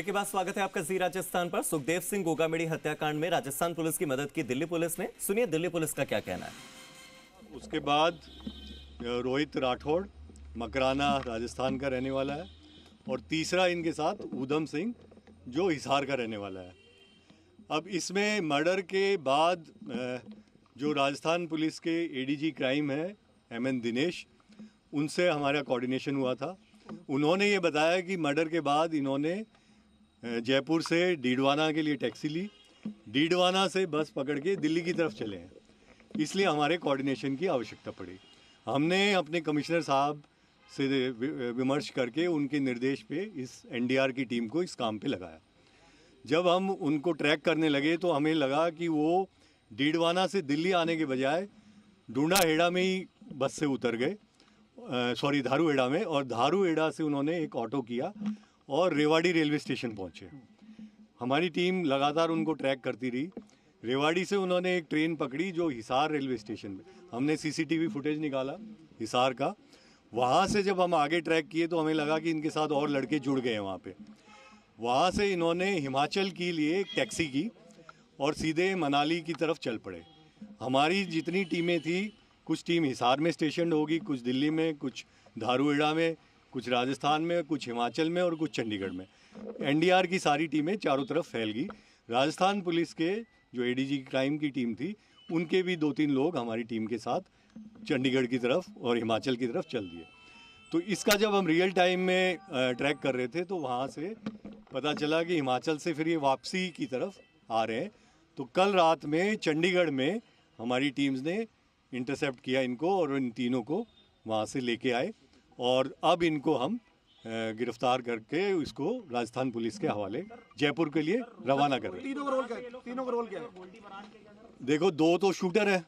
के बाद स्वागत है आपका जी राजस्थान पर। सुखदेव सिंह गोगामेडी हत्याकांड में राजस्थान पुलिस की मदद की दिल्ली पुलिस ने। सुनिए दिल्ली पुलिस का क्या कहना है। उसके बाद रोहित राठौड़ मकराना राजस्थान का रहने वाला है और तीसरा इनके साथ ऊधम सिंह जो हिसार का रहने वाला है। अब इसमें मर्डर के बाद जो राजस्थान पुलिस के एडीजी क्राइम है MN दिनेश, उनसे हमारा कोऑर्डिनेशन हुआ था। उन्होंने ये बताया कि मर्डर के बाद इन्होंने जयपुर से डीडवाना के लिए टैक्सी ली, डीडवाना से बस पकड़ के दिल्ली की तरफ चले हैं, इसलिए हमारे कोऑर्डिनेशन की आवश्यकता पड़ी। हमने अपने कमिश्नर साहब से विमर्श करके उनके निर्देश पे इस NDR की टीम को इस काम पे लगाया। जब हम उनको ट्रैक करने लगे तो हमें लगा कि वो डीडवाना से दिल्ली आने के बजाय ढूंढाहेड़ा में ही बस से उतर गए, धारूहेड़ा में, और धारूहेड़ा से उन्होंने एक ऑटो किया और रेवाड़ी रेलवे स्टेशन पहुंचे। हमारी टीम लगातार उनको ट्रैक करती रही। रेवाड़ी से उन्होंने एक ट्रेन पकड़ी जो हिसार रेलवे स्टेशन में, हमने CCTV फुटेज निकाला हिसार का। वहाँ से जब हम आगे ट्रैक किए तो हमें लगा कि इनके साथ और लड़के जुड़ गए हैं वहाँ पे। वहाँ से इन्होंने हिमाचल के लिए एक टैक्सी की और सीधे मनाली की तरफ चल पड़े। हमारी जितनी टीमें थी, कुछ टीम हिसार में स्टेशन होगी, कुछ दिल्ली में, कुछ धारूहेड़ा में, कुछ राजस्थान में, कुछ हिमाचल में और कुछ चंडीगढ़ में। NDR की सारी टीमें चारों तरफ फैल गई। राजस्थान पुलिस के जो ADG क्राइम की टीम थी, उनके भी 2-3 लोग हमारी टीम के साथ चंडीगढ़ की तरफ और हिमाचल की तरफ चल दिए। तो इसका जब हम रियल टाइम में ट्रैक कर रहे थे तो वहाँ से पता चला कि हिमाचल से फिर ये वापसी की तरफ आ रहे हैं। तो कल रात में चंडीगढ़ में हमारी टीम्स ने इंटरसेप्ट किया इनको और इन तीनों को वहाँ से लेके आए और अब इनको हम गिरफ्तार करके इसको राजस्थान पुलिस के हवाले जयपुर के लिए रवाना कर रहे हैं। तीनों का रोल क्या है? देखो, 2 तो शूटर है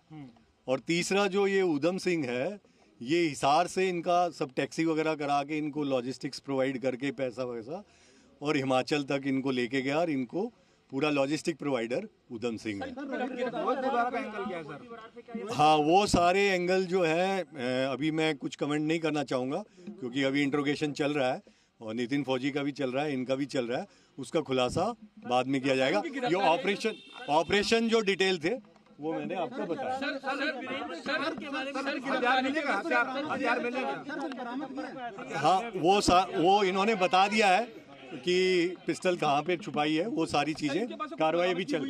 और तीसरा जो ये ऊधम सिंह है, ये हिसार से इनका सब टैक्सी वगैरह करा के इनको लॉजिस्टिक्स प्रोवाइड करके पैसा वैसा और हिमाचल तक इनको लेके गया और इनको पूरा लॉजिस्टिक प्रोवाइडर ऊधम सिंह है। हाँ, वो सारे एंगल जो है अभी मैं कुछ कमेंट नहीं करना चाहूँगा क्योंकि अभी इंट्रोगेशन चल रहा है और नितिन फौजी का भी चल रहा है, इनका भी चल रहा है। उसका खुलासा बाद में किया जाएगा। ये ऑपरेशन जो डिटेल थे वो मैंने आपको बताया। हाँ, वो इन्होंने बता दिया है कि पिस्टल कहाँ पे छुपाई है, वो सारी चीजें कार्रवाई भी चल।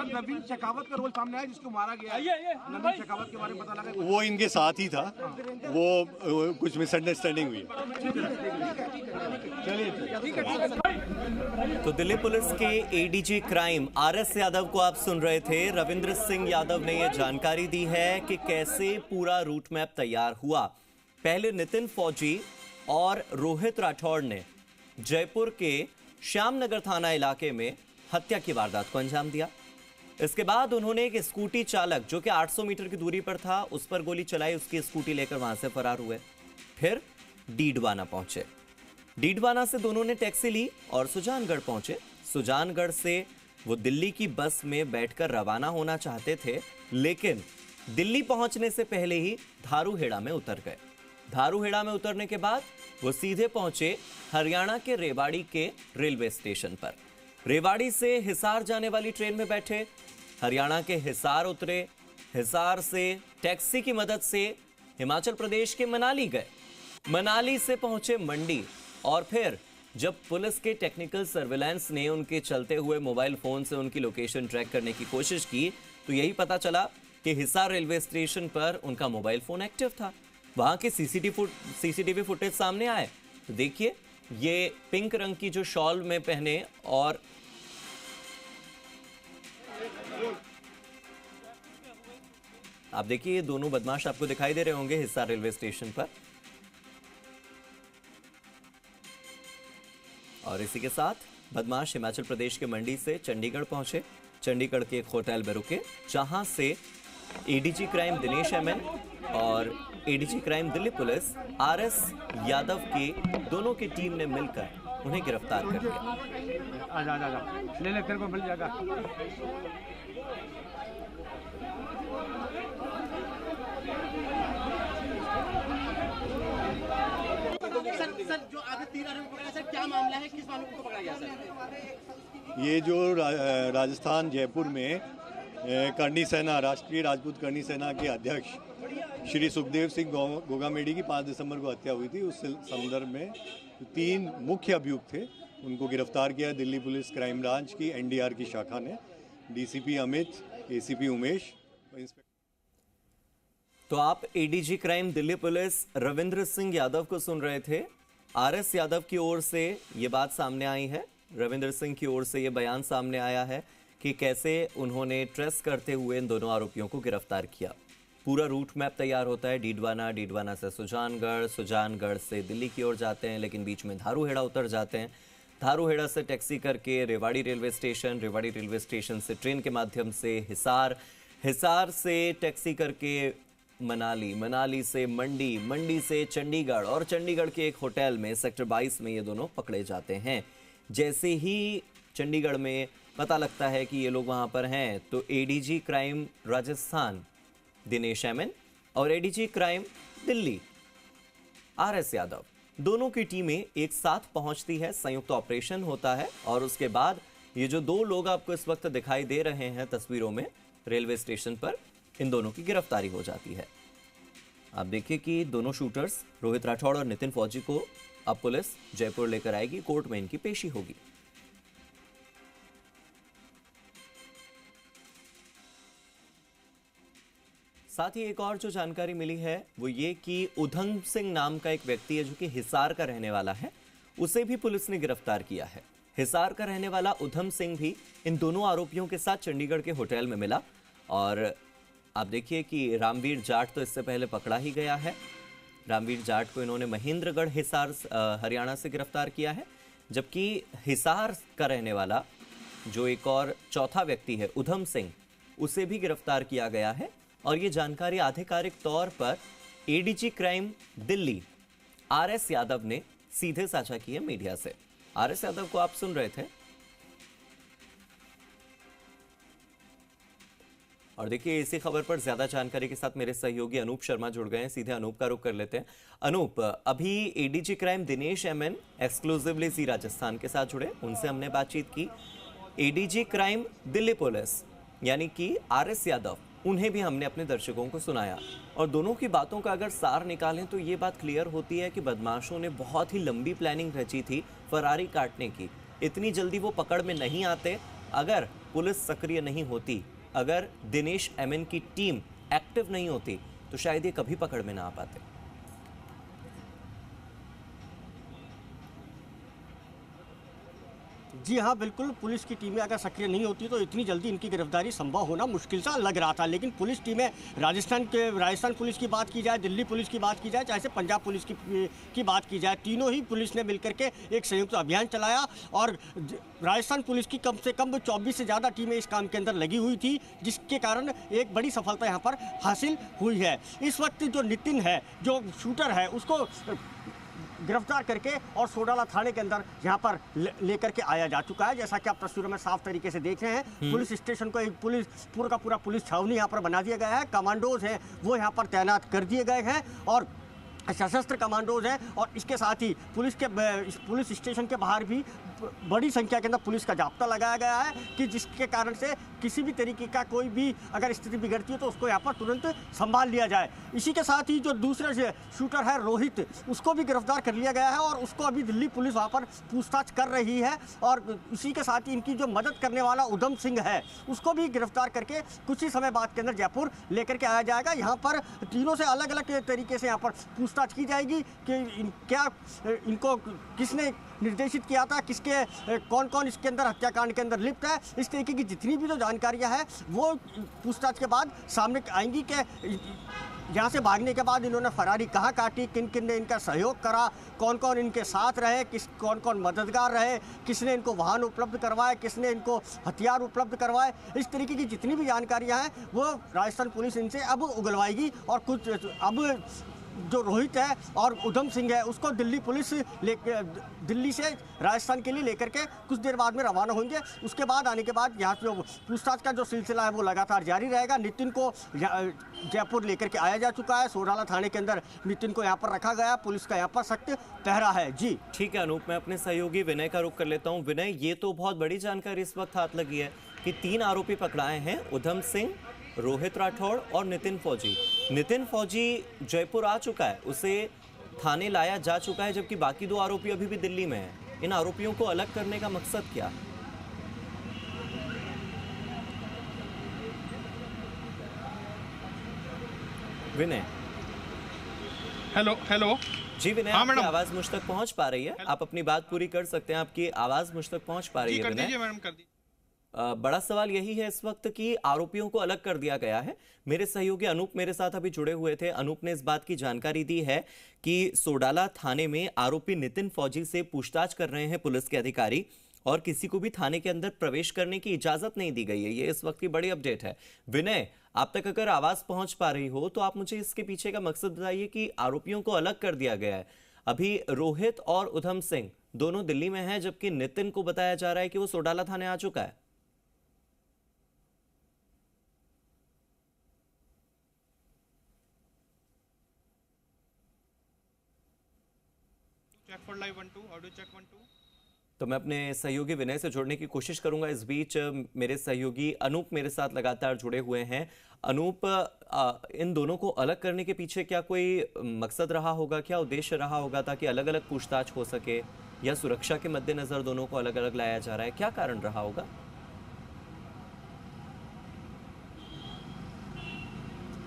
नवीन शेखावत का रोल सामने आया जिसको मारा गया है। नवीन शेखावत के बारे में पता लगा वो इनके साथ ही था, वो कुछ मिसअंडरस्टैंडिंग हुई। तो दिल्ली पुलिस के ADG क्राइम RS यादव को आप सुन रहे थे। रविंद्र सिंह यादव ने यह जानकारी दी है कि कैसे पूरा रूट मैप तैयार हुआ। पहले नितिन फौजी और रोहित राठौड़ ने जयपुर के श्यामनगर थाना इलाके में हत्या की वारदात को अंजाम दिया। इसके बाद उन्होंने एक स्कूटी चालक जो कि 800 मीटर की दूरी पर था, उस पर गोली चलाई, उसकी स्कूटी लेकर वहां से फरार हुए। फिर डीडवाना पहुंचे। डीडवाना से दोनों ने टैक्सी ली और सुजानगढ़ पहुंचे। सुजानगढ़ से वो दिल्ली की बस में बैठकर रवाना होना चाहते थे, लेकिन दिल्ली पहुंचने से पहले ही धारूहेड़ा में उतर गए। धारूहेड़ा में उतरने के बाद वो सीधे पहुंचे हरियाणा के रेवाड़ी के रेलवे स्टेशन पर। रेवाड़ी से हिसार जाने वाली ट्रेन में बैठे, हरियाणा के हिसार उतरे, हिसार से टैक्सी की मदद से हिमाचल प्रदेश के मनाली गए, मनाली से पहुंचे मंडी और फिर जब पुलिस के टेक्निकल सर्विलांस ने उनके चलते हुए मोबाइल फोन से उनकी लोकेशन ट्रैक करने की कोशिश की तो यही पता चला कि हिसार रेलवे स्टेशन पर उनका मोबाइल फोन एक्टिव था। वहां के CCTV फुटेज सामने आए तो देखिए, ये पिंक रंग की जो शॉल में पहने और आप देखिए ये दोनों बदमाश आपको दिखाई दे रहे होंगे हिसार रेलवे स्टेशन पर। और इसी के साथ बदमाश हिमाचल प्रदेश के मंडी से चंडीगढ़ पहुंचे। चंडीगढ़ के एक होटल में रुके जहां से ADG क्राइम दिनेश MN और ADG crime Delhi police RS Yadav की दोनों की टीम ने मिलकर उन्हें गिरफ्तार कर लिया। आजा ले ले, तेरे को मिल जाएगा। सर जो आगे 3 आरोपी पकड़ा सर, क्या मामला है, किस मामले को पकड़ा गया सर? ये जो राजस्थान जयपुर में करनी सेना, राष्ट्रीय राजपूत करनी सेना के अध्यक्ष श्री सुखदेव सिंह गोगामेडी की 5 दिसंबर को हत्या हुई थी। उस संदर्भ में 3 मुख्य अभियुक्त थे, उनको गिरफ्तार किया दिल्ली पुलिस क्राइम ब्रांच की एनडीआर की शाखा ने। DCP Amit, ACP Umesh. तो आप ADG crime Delhi police Ravindra Singh Yadav को सुन रहे थे। आरएस यादव की ओर से ये बात सामने आई है, रविंद्र सिंह की ओर से ये बयान सामने आया है कि कैसे उन्होंने ट्रेस करते हुए इन दोनों आरोपियों को गिरफ्तार किया। पूरा रूट मैप तैयार होता है, डीडवाना, डीडवाना से सुजानगढ़, सुजानगढ़ से दिल्ली की ओर जाते हैं, लेकिन बीच में धारूहेड़ा उतर जाते हैं। धारूहेड़ा से टैक्सी करके Rewari railway station, Rewari railway station से ट्रेन के माध्यम से हिसार, हिसार से टैक्सी करके मनाली, मनाली से मंडी, मंडी से चंडीगढ़ और चंडीगढ़ के एक होटल में सेक्टर 22 में ये दोनों पकड़े जाते हैं। जैसे ही चंडीगढ़ में पता लगता है कि ये लोग वहाँ पर हैं, तो ADG crime Rajasthan Dinesh MN और ADG crime Delhi RS Yadav, दोनों की टीमें एक साथ पहुंचती है, संयुक्त ऑपरेशन होता है और उसके बाद ये जो 2 लोग आपको इस वक्त दिखाई दे रहे हैं तस्वीरों में रेलवे स्टेशन पर, इन दोनों की गिरफ्तारी हो जाती है। आप देखिए कि दोनों शूटर्स रोहित राठौड़ और नितिन फौजी को अब पुलिस जयपुर लेकर आएगी, कोर्ट में इनकी पेशी होगी। साथ ही एक और जो जानकारी मिली है वो ये कि उधम सिंह नाम का एक व्यक्ति है जो कि हिसार का रहने वाला है, उसे भी पुलिस ने गिरफ्तार किया है। हिसार का रहने वाला उधम सिंह भी इन दोनों आरोपियों के साथ चंडीगढ़ के होटल में मिला और आप देखिए कि रामवीर जाट तो इससे पहले पकड़ा ही गया है। रामवीर जाट को इन्होंने महेंद्रगढ़ हिसार हरियाणा से गिरफ्तार किया है, जबकि हिसार का रहने वाला जो एक और चौथा व्यक्ति है उधम सिंह, उसे भी गिरफ्तार किया गया है। और ये जानकारी आधिकारिक तौर पर ADG crime Delhi RS Yadav ने सीधे साझा की है मीडिया से। आरएस यादव को आप सुन रहे थे और देखिए इसी खबर पर ज्यादा जानकारी के साथ मेरे सहयोगी अनूप शर्मा जुड़ गए हैं। सीधे अनूप का रुख कर लेते हैं। अनूप, अभी ADG crime Dinesh MN exclusively जी राजस्थान के साथ जुड़े, उनसे हमने बातचीत की। एडीजी क्राइम दिल्ली पुलिस यानी कि आरएस यादव, उन्हें भी हमने अपने दर्शकों को सुनाया और दोनों की बातों का अगर सार निकालें तो ये बात क्लियर होती है कि बदमाशों ने बहुत ही लंबी प्लानिंग रची थी फरारी काटने की। इतनी जल्दी वो पकड़ में नहीं आते अगर पुलिस सक्रिय नहीं होती, अगर दिनेश एमएन की टीम एक्टिव नहीं होती तो शायद ये कभी पकड़ में ना आ पाते। जी हाँ, बिल्कुल, पुलिस की टीमें अगर सक्रिय नहीं होती तो इतनी जल्दी इनकी गिरफ्तारी संभव होना मुश्किल सा लग रहा था। लेकिन पुलिस टीमें राजस्थान पुलिस की बात की जाए, दिल्ली पुलिस की बात की जाए, चाहे से पंजाब पुलिस की बात की जाए, तीनों ही पुलिस ने मिलकर के एक संयुक्त अभियान चलाया और राजस्थान पुलिस की कम से कम 24 से ज़्यादा टीमें इस काम के अंदर लगी हुई थी, जिसके कारण एक बड़ी सफलता यहाँ पर हासिल हुई है। इस वक्त जो नितिन है, जो शूटर है, उसको गिरफ्तार करके और सोडाला थाने के अंदर यहाँ पर लेकर के आया जा चुका है। जैसा कि आप तस्वीरों में साफ तरीके से देख रहे हैं, पुलिस स्टेशन को एक पूरा का पूरा पुलिस छावनी यहाँ पर बना दिया गया है। कमांडोज हैं वो यहाँ पर तैनात कर दिए गए हैं और सशस्त्र कमांडोज हैं और इसके साथ ही पुलिस स्टेशन के बाहर भी बड़ी संख्या के अंदर पुलिस का जाब्ता लगाया गया है कि जिसके कारण से किसी भी तरीके का कोई भी अगर स्थिति बिगड़ती है तो उसको यहाँ पर तुरंत संभाल लिया जाए। इसी के साथ ही जो दूसरा शूटर है रोहित, उसको भी गिरफ्तार कर लिया गया है और उसको अभी दिल्ली पुलिस वहाँ पर पूछताछ कर रही है। और इसी के साथ ही इनकी जो मदद करने वाला उधम सिंह है, उसको भी गिरफ्तार करके कुछ ही समय बाद के अंदर जयपुर लेकर के आया जाएगा। यहाँ पर तीनों से अलग अलग तरीके से यहाँ पर पूछताछ की जाएगी कि क्या इनको किसने निर्देशित किया था, कौन कौन इसके अंदर हत्याकांड के अंदर लिप्त है। इस तरीके की जितनी भी जो जानकारियां हैं वो पूछताछ के बाद सामने आएंगी कि यहाँ से भागने के बाद इन्होंने फरारी कहाँ काटी, किन किन ने इनका सहयोग करा, कौन कौन इनके साथ रहे, कौन कौन मददगार रहे, किसने इनको वाहन उपलब्ध करवाए, किसने इनको हथियार उपलब्ध करवाए। इस तरीके की जितनी भी जानकारियाँ हैं वो राजस्थान पुलिस इनसे अब उगलवाएगी और कुछ अब जो रोहित है और उधम सिंह है उसको दिल्ली से राजस्थान के लिए लेकर के कुछ देर बाद में रवाना होंगे। उसके बाद आने के बाद यहाँ जो पूछताछ का जो सिलसिला है वो लगातार जारी रहेगा। नितिन को जयपुर लेकर के आया जा चुका है। सोडाला थाने के अंदर नितिन को यहाँ पर रखा गया। पुलिस का यहाँ पर सख्त पहरा है। जी ठीक है अनूप, मैं अपने सहयोगी विनय का रुख कर लेता हूँ। विनय, ये तो बहुत बड़ी जानकारी इस वक्त हाथ लगी है कि 3 आरोपी पकड़ाए हैं, उधम सिंह, रोहित राठौड़ और नितिन फौजी। नितिन फौजी जयपुर आ चुका है, उसे थाने लाया जा चुका है, जबकि बाकी 2 आरोपी अभी भी दिल्ली में हैं। इन आरोपियों को अलग करने का मकसद क्या? विनय। हेलो जी विनय, हाँ, आपकी आवाज मुझ तक पहुंच पा रही है? आप अपनी बात पूरी कर सकते हैं, आपकी आवाज मुझ तक पहुंच पा रही है? कर विनय, दीजिए मैडम, कर दीजिए। बड़ा सवाल यही है इस वक्त कि आरोपियों को अलग कर दिया गया है। मेरे सहयोगी अनूप मेरे साथ अभी जुड़े हुए थे। अनूप ने इस बात की जानकारी दी है कि सोडाला थाने में आरोपी नितिन फौजी से पूछताछ कर रहे हैं पुलिस के अधिकारी और किसी को भी थाने के अंदर प्रवेश करने की इजाजत नहीं दी गई है। ये इस वक्त की बड़ी अपडेट है। विनय, आप तक अगर आवाज पहुंच पा रही हो तो आप मुझे इसके पीछे का मकसद बताइए कि आरोपियों को अलग कर दिया गया है। अभी रोहित और उधम सिंह दोनों दिल्ली में हैं, जबकि नितिन को बताया जा रहा है कि वो सोडाला थाने आ चुका है। Check for live 1 2, audio check 1 2। तो मैं अपने सहयोगी विनय से जोड़ने की कोशिश करूंगा। इस बीच मेरे सहयोगी अनूप मेरे साथ लगातार जुड़े हुए हैं। अनूप, इन दोनों को अलग करने के पीछे क्या कोई मकसद रहा होगा, क्या उद्देश्य रहा होगा ताकि अलग अलग पूछताछ हो सके, या सुरक्षा के मद्देनजर दोनों को अलग अलग लाया जा रहा है? क्या कारण रहा होगा?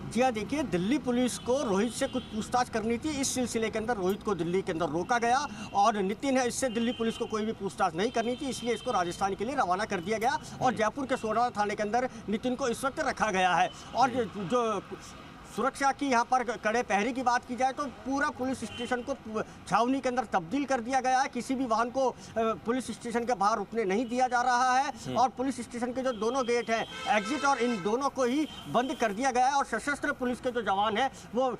जी हाँ, देखिए, दिल्ली पुलिस को रोहित से कुछ पूछताछ करनी थी। इस सिलसिले के अंदर रोहित को दिल्ली के अंदर रोका गया और नितिन है, इससे दिल्ली पुलिस को कोई भी पूछताछ नहीं करनी थी, इसलिए इसको राजस्थान के लिए रवाना कर दिया गया और जयपुर के सोडाला थाने के अंदर नितिन को इस वक्त रखा गया है। और जो सुरक्षा की यहाँ पर कड़े पहरे की बात की जाए तो पूरा पुलिस स्टेशन को छावनी के अंदर तब्दील कर दिया गया है। किसी भी वाहन को पुलिस स्टेशन के बाहर रुकने नहीं दिया जा रहा है और पुलिस स्टेशन के जो दोनों गेट हैं, एग्जिट और इन दोनों को ही बंद कर दिया गया है और सशस्त्र पुलिस के जो जवान हैं वो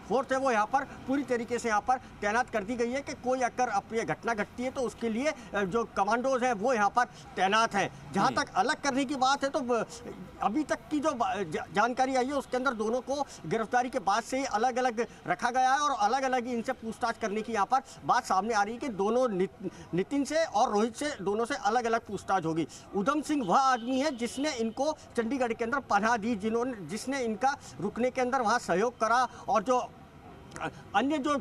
फोर्स है वो यहाँ पर पूरी तरीके से यहाँ पर तैनात कर दी गई है कि कोई अगर अप्रिय घटना घटती है तो उसके लिए जो कमांडोज हैं वो यहाँ पर तैनात हैं। जहाँ तक अलग करने की बात है तो अभी तक की जो जानकारी आई है उसके अंदर दोनों को गिरफ्तारी के बाद से ही अलग अलग रखा गया है और अलग अलग इनसे पूछताछ करने की यहाँ पर बात सामने आ रही है कि दोनों नितिन से और रोहित से दोनों से अलग अलग पूछताछ होगी। उधम सिंह वह आदमी है जिसने इनको चंडीगढ़ के अंदर पनाह दी, जिसने इनका रुकने के अंदर वहाँ सहयोग करा और जो अन्य जो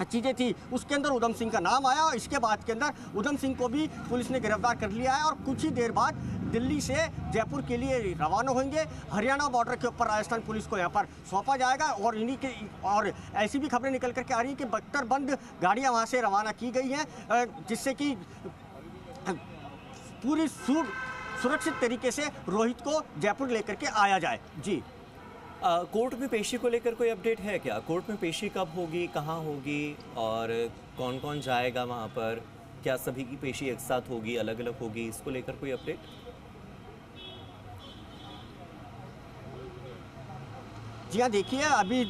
चीज़ें थी उसके अंदर उधम सिंह का नाम आया और इसके बाद के अंदर उधम सिंह को भी पुलिस ने गिरफ्तार कर लिया है और कुछ ही देर बाद दिल्ली से जयपुर के लिए रवाना होंगे। हरियाणा बॉर्डर के ऊपर राजस्थान पुलिस को यहाँ पर सौंपा जाएगा और इन्हीं के और ऐसी भी खबरें निकल करके आ रही है कि बख्तरबंद गाड़ियाँ वहाँ से रवाना की गई हैं जिससे कि पूरी सुरक्षित तरीके से रोहित को जयपुर लेकर के आया जाए। जी, कोर्ट में पेशी को लेकर कोई अपडेट है क्या? कोर्ट में पेशी कब होगी, कहाँ होगी और कौन कौन जाएगा वहाँ पर? क्या सभी की पेशी एक साथ होगी, अलग अलग होगी? इसको लेकर कोई अपडेट? जी हाँ, देखिए, अभी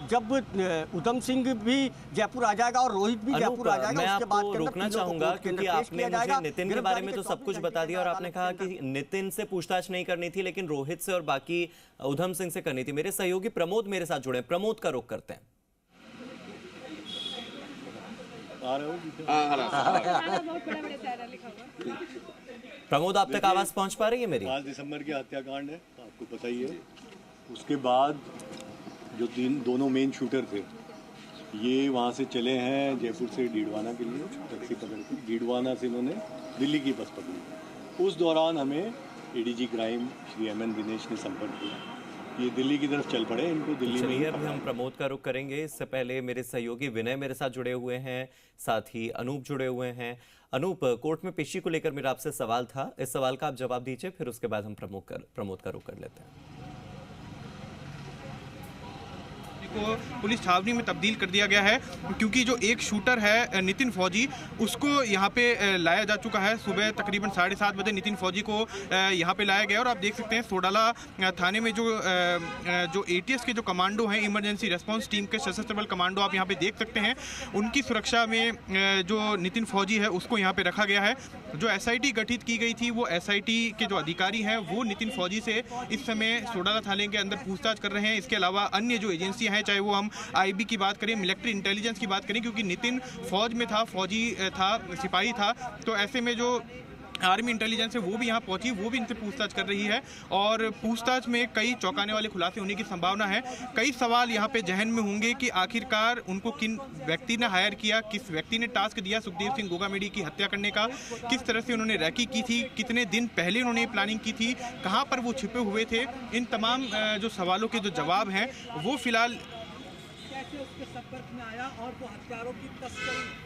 जब उधम सिंह भी जयपुर आ जाएगा और रोहित भी जयपुर आ जाएगा, मैं उसके बाद आपको रोकना चाहूंगा क्योंकि आपने मुझे नितिन के बारे में तो सब कुछ बता दिया और आपने कहा कि नितिन से पूछताछ नहीं करनी थी लेकिन रोहित से और बाकी उधम सिंह से करनी थी। मेरे सहयोगी प्रमोद मेरे साथ जुड़े, प्रमोद का रुख करते हैं। प्रमोद, आप तक आवाज पहुंच पा रही है मेरी? 5 दिसंबर की हत्याकांड है, आपको पता ही है। उसके बाद जो दोनों मेन शूटर थे ये वहाँ से चले हैं जयपुर से डीडवाना के लिए, टैक्सी पकड़ के डीडवाना से इन्होंने दिल्ली की बस पकड़ी। उस दौरान हमें ADG crime Shri MN Dinesh ने संपर्क किया, ये दिल्ली की तरफ चल पड़े, इनको दिल्ली में। चलिए अभी हम प्रमोद का रुख करेंगे। इससे पहले मेरे सहयोगी विनय मेरे साथ जुड़े हुए हैं, साथ ही अनूप जुड़े हुए हैं। अनूप, कोर्ट में पेशी को लेकर मेरा आपसे सवाल था, इस सवाल का आप जवाब दीजिए, फिर उसके बाद हम प्रमोद का रुख कर लेते हैं। को पुलिस छावनी में तब्दील कर दिया गया है, क्योंकि जो एक शूटर है नितिन फौजी, उसको यहाँ पे लाया जा चुका है। सुबह तकरीबन 7:30 बजे नितिन फौजी को यहाँ पे लाया गया और आप देख सकते हैं सोडाला थाने में जो ATS के जो कमांडो हैं, इमरजेंसी रेस्पॉन्स टीम के सशस्त्र बल कमांडो, आप यहाँ पे देख सकते हैं। उनकी सुरक्षा में जो नितिन फौजी है उसको यहाँ पे रखा गया है। जो SIT गठित की गई थी, वो SIT के जो अधिकारी हैं वो नितिन फौजी से इस समय सोडाला थाने के अंदर पूछताछ कर रहे हैं। इसके अलावा अन्य जो एजेंसियां हैं, चाहे वो हम IB की बात करें, मिलिट्री इंटेलिजेंस की बात करें, क्योंकि नितिन फौज में था, फौजी था, सिपाही था, तो ऐसे में जो आर्मी इंटेलिजेंस है वो भी यहाँ पहुंची, वो भी इनसे पूछताछ कर रही है और पूछताछ में कई चौंकाने वाले खुलासे होने की संभावना है। कई सवाल यहाँ पे जहन में होंगे कि आखिरकार उनको किन व्यक्ति ने हायर किया, किस व्यक्ति ने टास्क दिया सुखदेव सिंह गोगामेडी की हत्या करने का, किस तरह से उन्होंने रैकी की थी, कितने दिन पहले उन्होंने प्लानिंग की थी, कहाँ पर वो छिपे हुए थे। इन तमाम जो सवालों के जो जवाब हैं वो फिलहाल उसके संपर्क में आया और वो हथियारों की तस्करी।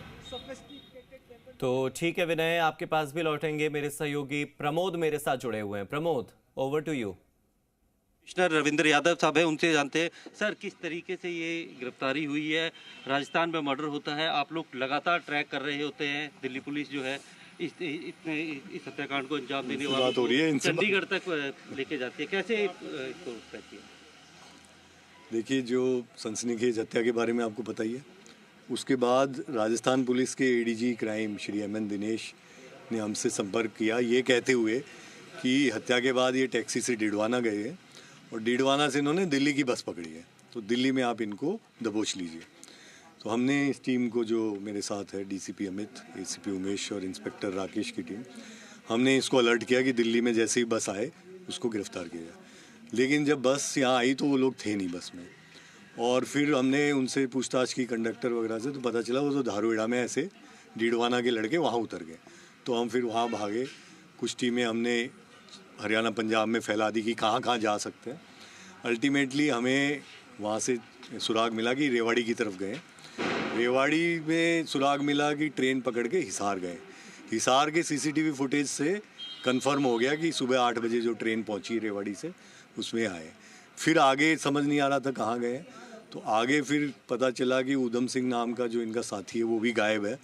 तो ठीक है विनय, आपके पास भी लौटेंगे। मेरे सहयोगी प्रमोद मेरे साथ जुड़े हुए हैं। Pramod, over to you. Commissioner Ravindra Yadav साहब है, उनसे जानते हैं सर किस तरीके से ये गिरफ्तारी हुई है। राजस्थान में मर्डर होता है, आप लोग लगातार ट्रैक कर रहे होते हैं, दिल्ली पुलिस जो है इस हत्याकांड को अंजाम देने वाले चंडीगढ़ तक लेके जाती है, कैसे इसको कहती है? देखिए, जो सनसनीखेज हत्या के बारे में आपको पता ही है। उसके बाद राजस्थान पुलिस के ADG crime Shri MN Dinesh ने हमसे संपर्क किया, ये कहते हुए कि हत्या के बाद ये टैक्सी से डीडवाना गए हैं और डीडवाना से इन्होंने दिल्ली की बस पकड़ी है, तो दिल्ली में आप इनको दबोच लीजिए। तो हमने इस टीम को, जो मेरे साथ है DCP अमित, ACP उमेश और इंस्पेक्टर राकेश की टीम, हमने इसको अलर्ट किया कि दिल्ली में जैसे ही बस आए उसको गिरफ्तार किया जाए। लेकिन जब बस यहाँ आई तो वो लोग थे नहीं बस में, और फिर हमने उनसे पूछताछ की कंडक्टर वगैरह से, तो पता चला वो तो धारूहेड़ा में ऐसे डीडवाना के लड़के वहाँ उतर गए। तो हम फिर वहाँ भागे, कुछ टीमें हमने हरियाणा पंजाब में फैला दी कि कहाँ कहाँ जा सकते हैं। अल्टीमेटली हमें वहाँ से सुराग मिला कि रेवाड़ी की तरफ गए। रेवाड़ी में सुराग मिला कि ट्रेन पकड़ के हिसार गए। हिसार के CCTV फुटेज से कंफर्म हो गया कि सुबह 8 बजे जो ट्रेन पहुँची रेवाड़ी से उसमें आए। फिर आगे समझ नहीं आ रहा था कहाँ गए, तो आगे फिर पता चला कि ऊधम सिंह नाम का जो इनका साथी है वो भी गायब है।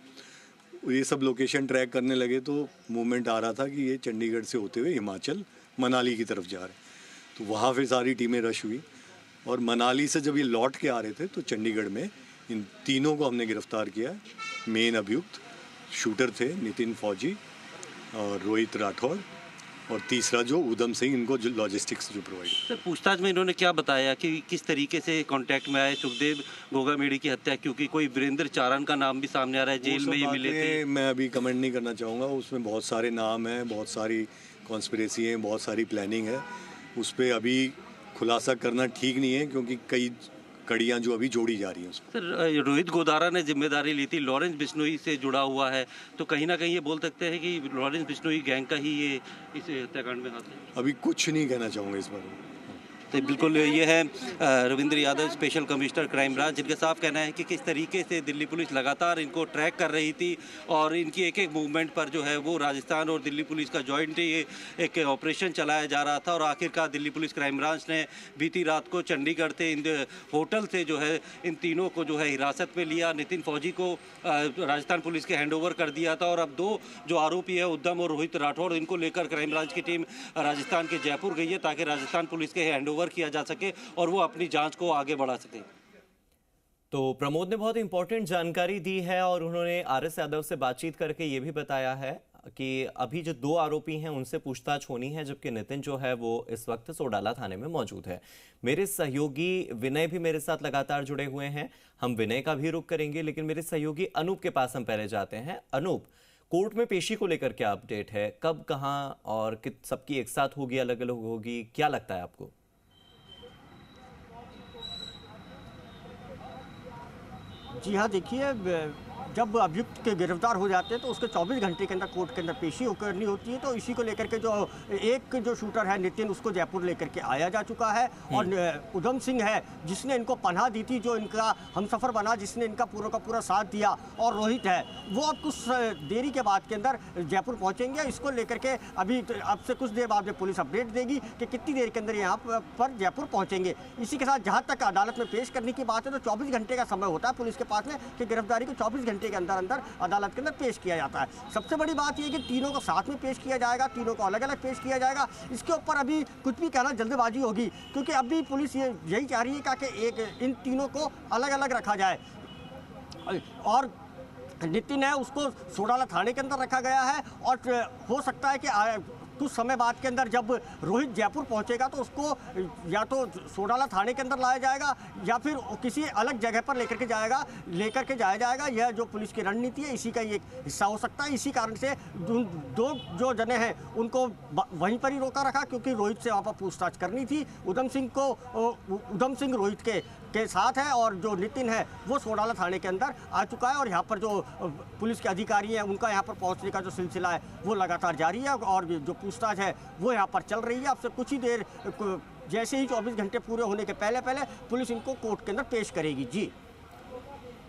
ये सब लोकेशन ट्रैक करने लगे तो मूवमेंट आ रहा था कि ये चंडीगढ़ से होते हुए हिमाचल मनाली की तरफ जा रहे। तो वहाँ फिर सारी टीमें रश हुई और मनाली से जब ये लौट के आ रहे थे तो चंडीगढ़ में इन तीनों को हमने गिरफ्तार किया। मेन अभियुक्त शूटर थे नितिन फौजी और रोहित राठौड़, और तीसरा जो ऊधम सिंह, इनको जो लॉजिस्टिक्स जो प्रोवाइड। सर पूछताछ में इन्होंने क्या बताया कि किस तरीके से कांटेक्ट में आए सुखदेव गोगामेडी की हत्या, क्योंकि कोई वीरेंद्र चारण का नाम भी सामने आ रहा है, जेल में ये मिले थे। मैं अभी कमेंट नहीं करना चाहूँगा, उसमें बहुत सारे नाम हैं, बहुत सारी कॉन्स्पिरेसी हैं, बहुत सारी प्लानिंग है। उस पर अभी खुलासा करना ठीक नहीं है, क्योंकि कई कड़ियाँ जो अभी जोड़ी जा रही हैं। सर रोहित गोदारा ने जिम्मेदारी ली थी, लॉरेंस बिश्नोई से जुड़ा हुआ है, तो कहीं ना कहीं ये बोल सकते हैं कि लॉरेंस बिश्नोई गैंग का ही ये इस हत्याकांड में हाथ है। अभी कुछ नहीं कहना चाहूँगा इस बारे में। तो बिल्कुल ये है Ravindra Yadav, special commissioner crime branch, जिनका साफ कहना है कि किस तरीके से दिल्ली पुलिस लगातार इनको ट्रैक कर रही थी और इनकी एक एक मूवमेंट पर जो है वो राजस्थान और दिल्ली पुलिस का जॉइंट ये एक ऑपरेशन चलाया जा रहा था। और आखिरकार दिल्ली पुलिस क्राइम ब्रांच ने बीती रात को चंडीगढ़ से इन होटल से जो है इन तीनों को जो है हिरासत में लिया। नितिन फौजी को राजस्थान पुलिस के हैंडओवर कर दिया था और अब दो जो आरोपी है ऊधम और रोहित राठौड़, इनको लेकर क्राइम ब्रांच की टीम राजस्थान के जयपुर गई है ताकि राजस्थान पुलिस के हैंडओवर किया जा सके और वो अपनी जांच को आगे बढ़ा सके। तो प्रमोद ने बहुत इंपॉर्टेंट जानकारी दी है और उन्होंने RS यादव से बातचीत करके ये भी बताया है कि अभी जो 2 आरोपी हैं उनसे पूछताछ होनी है, जबकि नितिन जो है वो इस वक्त सोडाला थाने में मौजूद है। मेरे सहयोगी विनय भी मेरे साथ लगातार जुड़े हुए हैं, हम विनय का भी रुख करेंगे, लेकिन मेरे सहयोगी अनूप के पास हम पहले जाते हैं। अनूप, कोर्ट में पेशी को लेकर क्या अपडेट है, कब, कहां और सबकी एक साथ होगी, अलग अलग होगी, क्या लगता है आपको? जी हाँ, देखिए जब अभियुक्त के गिरफ्तार हो जाते हैं तो उसके 24 घंटे के अंदर कोर्ट के अंदर पेशी करनी होती है। तो इसी को लेकर के जो शूटर है नितिन, उसको जयपुर लेकर के आया जा चुका है। और उधम सिंह है जिसने इनको पनाह दी थी, जो इनका हमसफर बना, जिसने इनका पूरा का पूरा साथ दिया, और रोहित है वो अब कुछ देरी के बाद के अंदर जयपुर पहुंचेंगे। इसको लेकर के अभी अब से कुछ देर बाद में पुलिस अपडेट देगी कि कितनी देर के अंदर यहाँ पर जयपुर पहुंचेंगे। इसी के साथ जहाँ तक अदालत में पेश करने की बात है तो 24 घंटे का समय होता है पुलिस के पास में कि गिरफ्तारी को 24 घंटे के अंदर अंदर अदालत के अंदर पेश किया जाता है। सबसे बड़ी बात यह कि तीनों को साथ में पेश किया जाएगा, तीनों को अलग अलग पेश किया जाएगा। इसके ऊपर अभी कुछ भी कहना जल्दबाजी होगी, क्योंकि अभी पुलिस यही चाह रही है कि इन तीनों को अलग अलग रखा जाए। और नितिन है उसको सोडाला थाने के अंदर रखा गया है, और हो सकता है कि कुछ समय बाद के अंदर जब रोहित जयपुर पहुंचेगा तो उसको या तो सोडाला थाने के अंदर लाया जाएगा या फिर किसी अलग जगह पर लेकर के जाया जाएगा। यह जो पुलिस की रणनीति है इसी का एक हिस्सा हो सकता है। इसी कारण से दो जो जने हैं उनको वहीं पर ही रोका रखा, क्योंकि रोहित से वहाँ पर पूछताछ करनी थी। उधम सिंह रोहित के साथ है, और जो नितिन है वो सोडाला थाने के अंदर आ चुका है। और यहाँ पर जो पुलिस के अधिकारी हैं उनका यहाँ पर पहुँचने का जो सिलसिला है वो लगातार जारी है, और जो पूछताछ है वो यहाँ पर चल रही है। अब से कुछ ही देर जैसे ही 24 घंटे पूरे होने के पहले पुलिस इनको कोर्ट के अंदर पेश करेगी। जी,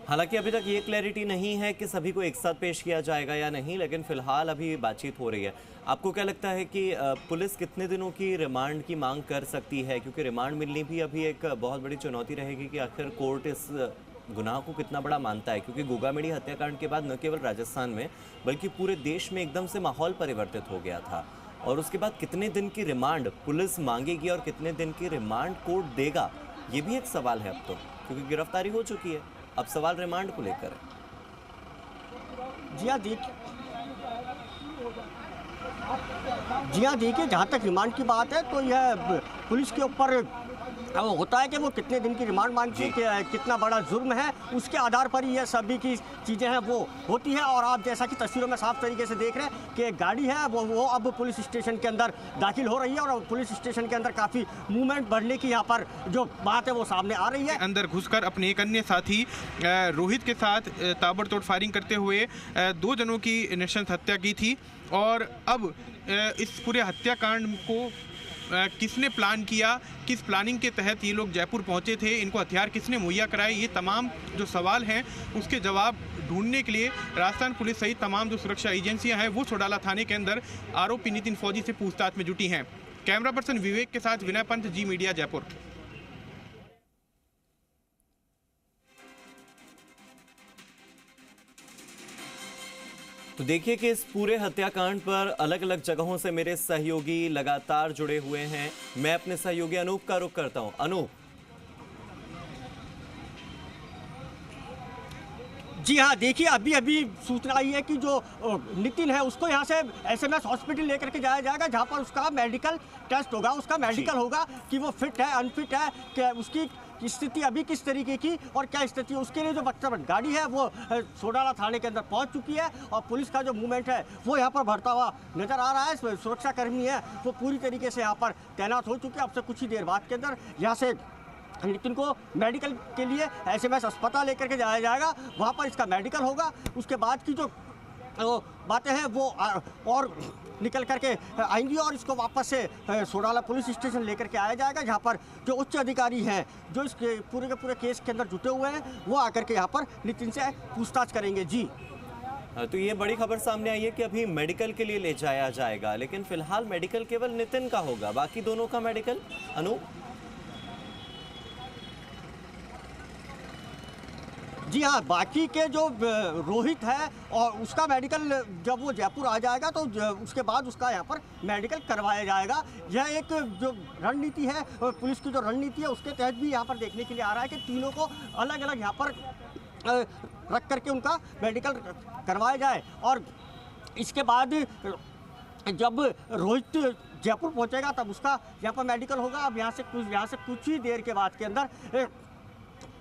हालांकि अभी तक ये क्लैरिटी नहीं है कि सभी को एक साथ पेश किया जाएगा या नहीं, लेकिन फिलहाल अभी बातचीत हो रही है। आपको क्या लगता है कि पुलिस कितने दिनों की रिमांड की मांग कर सकती है? क्योंकि रिमांड मिलनी भी अभी एक बहुत बड़ी चुनौती रहेगी कि आखिर कोर्ट इस गुनाह को कितना बड़ा मानता है, क्योंकि गोगामेडी हत्याकांड के बाद न केवल राजस्थान में बल्कि पूरे देश में एकदम से माहौल परिवर्तित हो गया था। और उसके बाद कितने दिन की रिमांड पुलिस मांगेगी और कितने दिन की रिमांड कोर्ट देगा, ये भी एक सवाल है अब तो, क्योंकि गिरफ्तारी हो चुकी है। अब सवाल रिमांड को लेकर है। जी हाँ, देखिए जहाँ तक रिमांड की बात है तो यह पुलिस के ऊपर होता है कि वो कितने दिन की रिमांड मांगती है, कि कितना बड़ा जुर्म है, उसके आधार पर ही यह सभी की चीज़ें हैं वो होती है। और आप जैसा कि तस्वीरों में साफ तरीके से देख रहे हैं कि एक गाड़ी है वो अब पुलिस स्टेशन के अंदर दाखिल हो रही है, और पुलिस स्टेशन के अंदर काफ़ी मूवमेंट बढ़ने की यहाँ पर जो बात है वो सामने आ रही है। अंदर घुसकर अपने एक अन्य साथी रोहित के साथ ताबड़तोड़ फायरिंग करते हुए 2 जनों की नृशंस हत्या की थी। और अब इस पूरे हत्याकांड को किसने प्लान किया, किस प्लानिंग के तहत ये लोग जयपुर पहुंचे थे, इनको हथियार किसने मुहैया कराए, ये तमाम जो सवाल हैं उसके जवाब ढूंढने के लिए राजस्थान पुलिस सहित तमाम जो सुरक्षा एजेंसियां हैं वो सोडाला थाने के अंदर आरोपी नितिन फौजी से पूछताछ में जुटी हैं। कैमरा पर्सन विवेक के साथ विनय पंत, जी मीडिया, जयपुर। तो देखिए कि इस पूरे हत्याकांड पर अलग अलग जगहों से मेरे सहयोगी लगातार जुड़े हुए हैं। मैं अपने सहयोगी अनूप का रुख करता हूं। अनूप। जी हाँ, देखिए अभी सूचना आई है कि जो नितिन है उसको यहाँ से SMS हॉस्पिटल लेकर के जाया जाएगा, जहाँ पर उसका मेडिकल टेस्ट होगा, उसका मेडिकल होगा कि वो फिट है अनफिट है, कि उसकी स्थिति अभी किस तरीके की और क्या स्थिति है। उसके लिए जो बच्चा गाड़ी है वो सोडाला थाने के अंदर पहुंच चुकी है, और पुलिस का जो मूवमेंट है वो यहाँ पर बढ़ता हुआ नजर आ रहा है। सुरक्षाकर्मी है वो पूरी तरीके से यहाँ पर तैनात हो चुके हैं। अब से कुछ ही देर बाद के अंदर यहाँ से नितिन को मेडिकल के लिए SMS अस्पताल लेकर के जाया जाएगा, वहाँ पर इसका मेडिकल होगा। उसके बाद की जो बातें हैं वो और निकल करके आएंगी, और इसको वापस से सोडाला पुलिस स्टेशन लेकर के आया जाएगा, जहाँ पर जो उच्च अधिकारी हैं जो इस पूरे के पूरे केस के अंदर जुटे हुए हैं वो आकर के यहाँ पर नितिन से पूछताछ करेंगे। जी, तो ये बड़ी खबर सामने आई है कि अभी मेडिकल के लिए ले जाया जाएगा, लेकिन फिलहाल मेडिकल केवल नितिन का होगा, बाकी दोनों का मेडिकल अनु? जी हाँ, बाकी के जो रोहित है और उसका मेडिकल जब वो जयपुर आ जाएगा तो उसके बाद उसका यहाँ पर मेडिकल करवाया जाएगा। यह एक जो रणनीति है पुलिस की, जो रणनीति है उसके तहत भी यहाँ पर देखने के लिए आ रहा है कि तीनों को अलग अलग यहाँ पर रख करके उनका मेडिकल करवाया जाए। और इसके बाद जब रोहित जयपुर पहुँचेगा तब उसका यहाँ पर मेडिकल होगा। अब यहाँ से कुछ ही देर के बाद के अंदर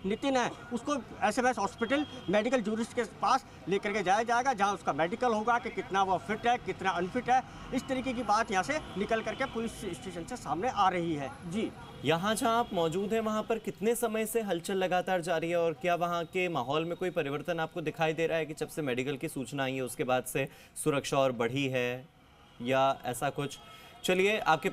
नितिन है उसको SMS हॉस्पिटल मेडिकल जूरिस्ट के पास लेकर के जाया जाएगा, जहां उसका मेडिकल होगा कि कितना वो फिट है, कितना अनफिट है। इस तरीके की बात यहां से निकल करके पुलिस स्टेशन से सामने आ रही है। जी, यहाँ जहाँ आप मौजूद हैं वहाँ पर कितने समय से हलचल लगातार जारी है और क्या वहाँ के माहौल में कोई परिवर्तन आपको दिखाई दे रहा है कि जब से मेडिकल की सूचना आई है उसके बाद से सुरक्षा और बढ़ी है या ऐसा कुछ? चलिए आपके